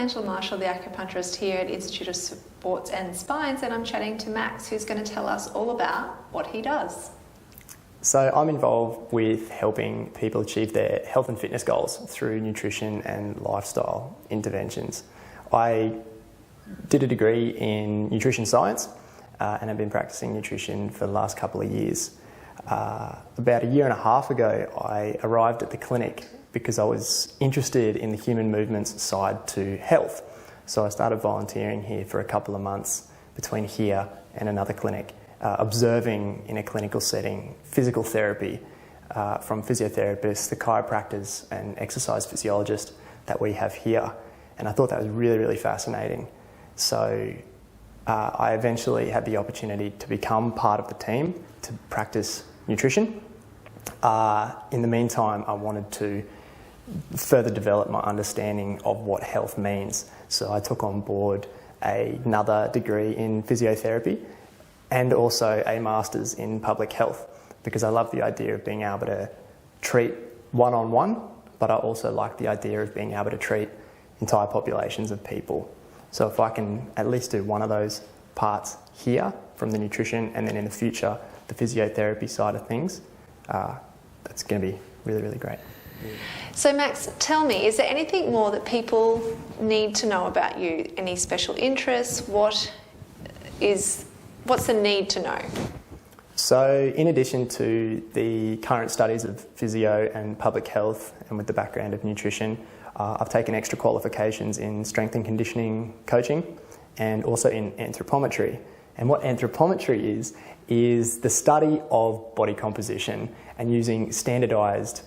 Angela Marshall, the acupuncturist here at Institute of Sports and Spines, and I'm chatting to Max, who's going to tell us all about what he does. So I'm involved with helping people achieve their health and fitness goals through nutrition and lifestyle interventions. I did a degree in nutrition science and have been practicing nutrition for the last couple of years. About a year and a half ago, I arrived at the clinic because I was interested in the human movements side to health. So I started volunteering here for a couple of months between here and another clinic, observing in a clinical setting physical therapy from physiotherapists, the chiropractors and exercise physiologists that we have here. And I thought that was really, really fascinating. So I eventually had the opportunity to become part of the team to practice nutrition. In the meantime, I wanted to further develop my understanding of what health means. So I took on board another degree in physiotherapy and also a master's in public health, because I love the idea of being able to treat one-on-one, but I also like the idea of being able to treat entire populations of people. So if I can at least do one of those parts here from the nutrition and then in the future the physiotherapy side of things, that's going to be really, really great. So Max, tell me, is there anything more that people need to know about you? Any special interests? What's the need to know? So in addition to the current studies of physio and public health and with the background of nutrition, I've taken extra qualifications in strength and conditioning coaching and also in anthropometry. And what anthropometry is the study of body composition and using standardised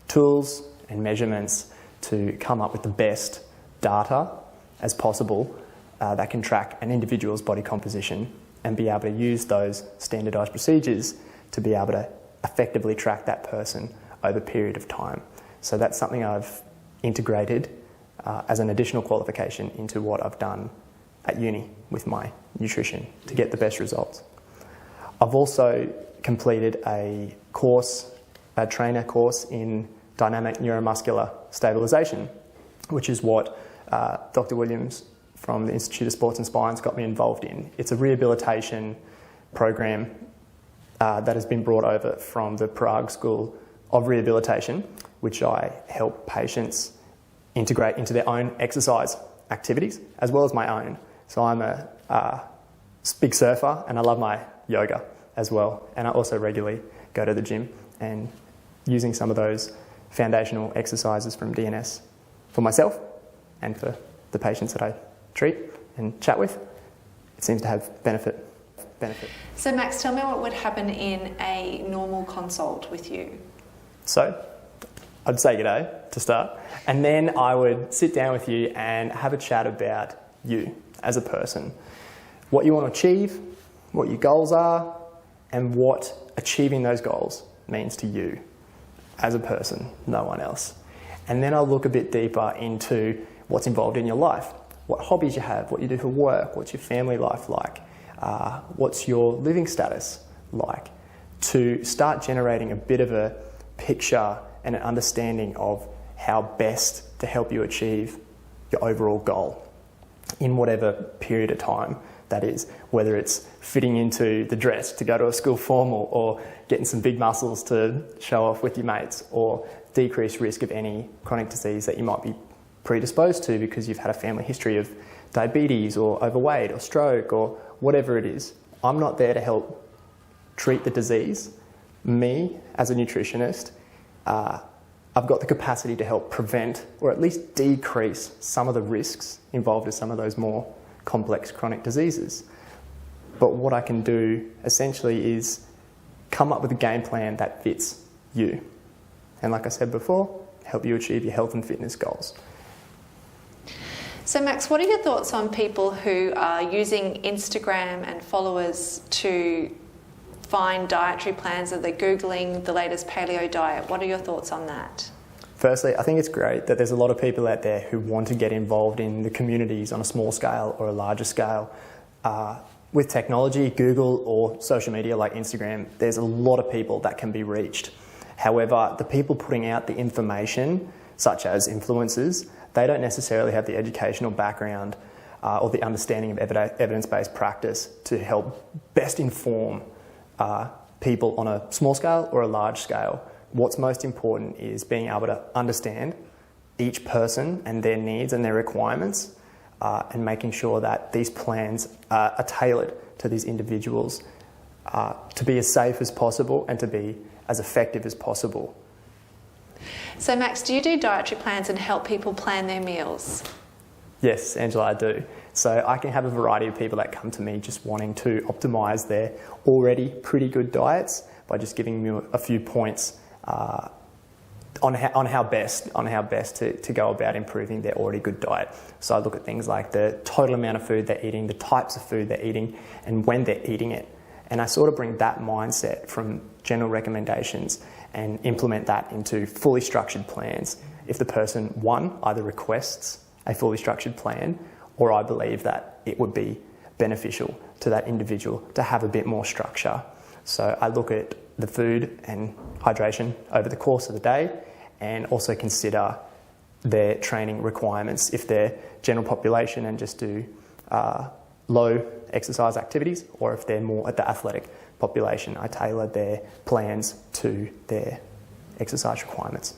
tools and measurements to come up with the best data as possible that can track an individual's body composition and be able to use those standardised procedures to be able to effectively track that person over a period of time. So that's something I've integrated as an additional qualification into what I've done at uni with my nutrition to get the best results. I've also completed a trainer course in dynamic neuromuscular stabilisation, which is what Dr. Williams from the Institute of Sports and Spines got me involved in. It's a rehabilitation program that has been brought over from the Prague School of Rehabilitation, which I help patients integrate into their own exercise activities as well as my own. So I'm a big surfer and I love my yoga as well. And I also regularly go to the gym, and using some of those foundational exercises from DNS for myself and for the patients that I treat and chat with, it seems to have benefit. So Max, tell me what would happen in a normal consult with you. So I'd say g'day to start, and then I would sit down with you and have a chat about you as a person, what you want to achieve, what your goals are, and what achieving those goals means to you as a person, no one else. And then I'll look a bit deeper into what's involved in your life, what hobbies you have, what you do for work, what's your family life like, what's your living status like, to start generating a bit of a picture and an understanding of how best to help you achieve your overall goal in whatever period of time that is, whether it's fitting into the dress to go to a school formal or getting some big muscles to show off with your mates, or decrease risk of any chronic disease that you might be predisposed to because you've had a family history of diabetes or overweight or stroke or whatever it is. I'm not there to help treat the disease. Me, as a nutritionist, I've got the capacity to help prevent or at least decrease some of the risks involved in some of those more complex chronic diseases. But what I can do essentially is come up with a game plan that fits you. And like I said before, help you achieve your health and fitness goals. So Max, what are your thoughts on people who are using Instagram and followers to find dietary plans, or they're Googling the latest paleo diet? What are your thoughts on that? Firstly, I think it's great that there's a lot of people out there who want to get involved in the communities on a small scale or a larger scale. With technology, Google or social media like Instagram, there's a lot of people that can be reached. However, the people putting out the information, such as influencers, they don't necessarily have the educational background or the understanding of evidence-based practice to help best inform people on a small scale or a large scale. What's most important is being able to understand each person and their needs and their requirements, and making sure that these plans are tailored to these individuals to be as safe as possible and to be as effective as possible. So Max, do you do dietary plans and help people plan their meals? Yes, Angela, I do. So I can have a variety of people that come to me just wanting to optimise their already pretty good diets by just giving me a few points on how best to go about improving their already good diet. So I look at things like the total amount of food they're eating, the types of food they're eating, and when they're eating it. And I sort of bring that mindset from general recommendations and implement that into fully structured plans. If the person, one, either requests a fully structured plan, or I believe that it would be beneficial to that individual to have a bit more structure. So I look at the food and hydration over the course of the day, and also consider their training requirements. If they're general population and just do low exercise activities, or if they're more at the athletic population, I tailor their plans to their exercise requirements.